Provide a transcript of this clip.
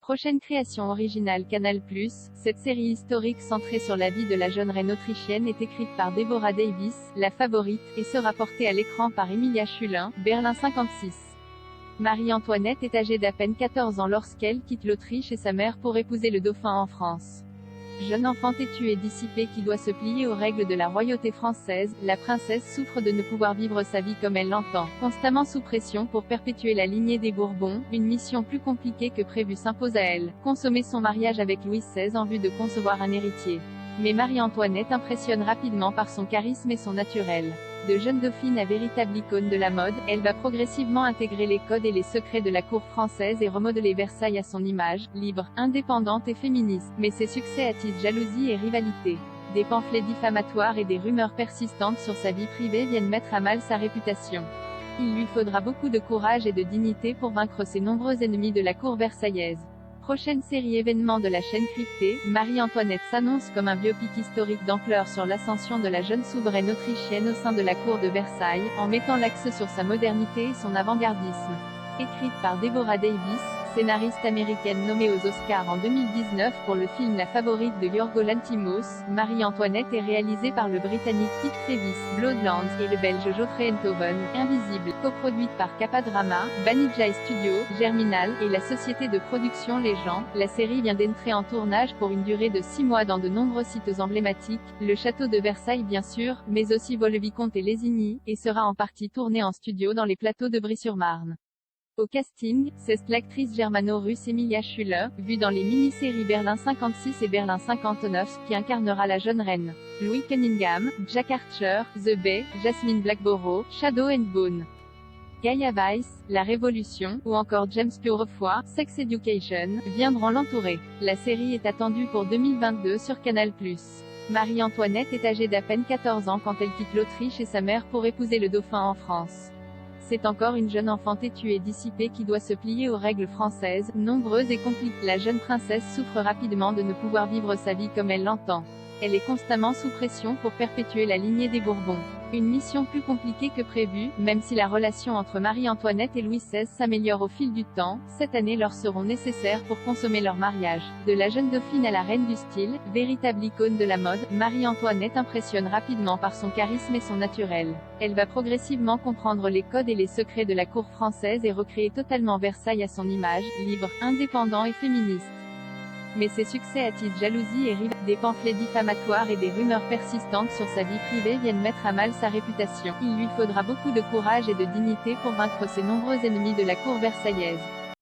Prochaine création originale Canal+, cette série historique centrée sur la vie de la jeune reine autrichienne est écrite par Deborah Davis, la favorite, et sera portée à l'écran par Emilia Schulin, Berlin 56. Marie-Antoinette est âgée d'à peine 14 ans lorsqu'elle quitte l'Autriche et sa mère pour épouser le dauphin en France. Jeune enfant têtu et dissipé qui doit se plier aux règles de la royauté française, la princesse souffre de ne pouvoir vivre sa vie comme elle l'entend. Constamment sous pression pour perpétuer la lignée des Bourbons, une mission plus compliquée que prévu s'impose à elle, consommer son mariage avec Louis XVI en vue de concevoir un héritier. Mais Marie-Antoinette impressionne rapidement par son charisme et son naturel. De jeune dauphine à véritable icône de la mode, elle va progressivement intégrer les codes et les secrets de la cour française et remodeler Versailles à son image, libre, indépendante et féministe. Mais ses succès attisent jalousie et rivalité. Des pamphlets diffamatoires et des rumeurs persistantes sur sa vie privée viennent mettre à mal sa réputation. Il lui faudra beaucoup de courage et de dignité pour vaincre ses nombreux ennemis de la cour versaillaise. Prochaine série événement de la chaîne cryptée, Marie-Antoinette s'annonce comme un biopic historique d'ampleur sur l'ascension de la jeune souveraine autrichienne au sein de la cour de Versailles, en mettant l'accent sur sa modernité et son avant-gardisme. Écrite par Deborah Davis, scénariste américaine nommée aux Oscars en 2019 pour le film La Favorite de Yorgos Lanthimos, Marie-Antoinette est réalisée par le Britannique Pete Travis, Bloodlands, et le Belge Geoffrey Enthoven, Invisible, coproduite par Kappa Drama, Banijay Studio, Germinal, et la société de production Les Gens. La série vient d'entrer en tournage pour une durée de 6 mois dans de nombreux sites emblématiques, le château de Versailles bien sûr, mais aussi Vaux-le-Vicomte et Lésigny, et sera en partie tournée en studio dans les plateaux de Brie-sur-Marne. Au casting, c'est l'actrice germano-russe Emilia Schüler, vue dans les mini-séries Berlin 56 et Berlin 59, qui incarnera la jeune reine. Louis Cunningham, Jack Archer, The Bay, Jasmine Blackborough, Shadow and Bone, Gaia Weiss, La Révolution, ou encore James Purefoy, Sex Education, viendront l'entourer. La série est attendue pour 2022 sur Canal+. Marie-Antoinette est âgée d'à peine 14 ans quand elle quitte l'Autriche et sa mère pour épouser le dauphin en France. C'est encore une jeune enfant têtue et dissipée qui doit se plier aux règles françaises, nombreuses et compliquées. La jeune princesse souffre rapidement de ne pouvoir vivre sa vie comme elle l'entend. Elle est constamment sous pression pour perpétuer la lignée des Bourbons. Une mission plus compliquée que prévu, même si la relation entre Marie-Antoinette et Louis XVI s'améliore au fil du temps, 7 années leur seront nécessaires pour consommer leur mariage. De la jeune dauphine à la reine du style, véritable icône de la mode, Marie-Antoinette impressionne rapidement par son charisme et son naturel. Elle va progressivement comprendre les codes et les secrets de la cour française et recréer totalement Versailles à son image, libre, indépendant et féministe. Mais ses succès attisent jalousie et rivalité. Des pamphlets diffamatoires et des rumeurs persistantes sur sa vie privée viennent mettre à mal sa réputation. Il lui faudra beaucoup de courage et de dignité pour vaincre ses nombreux ennemis de la cour versaillaise.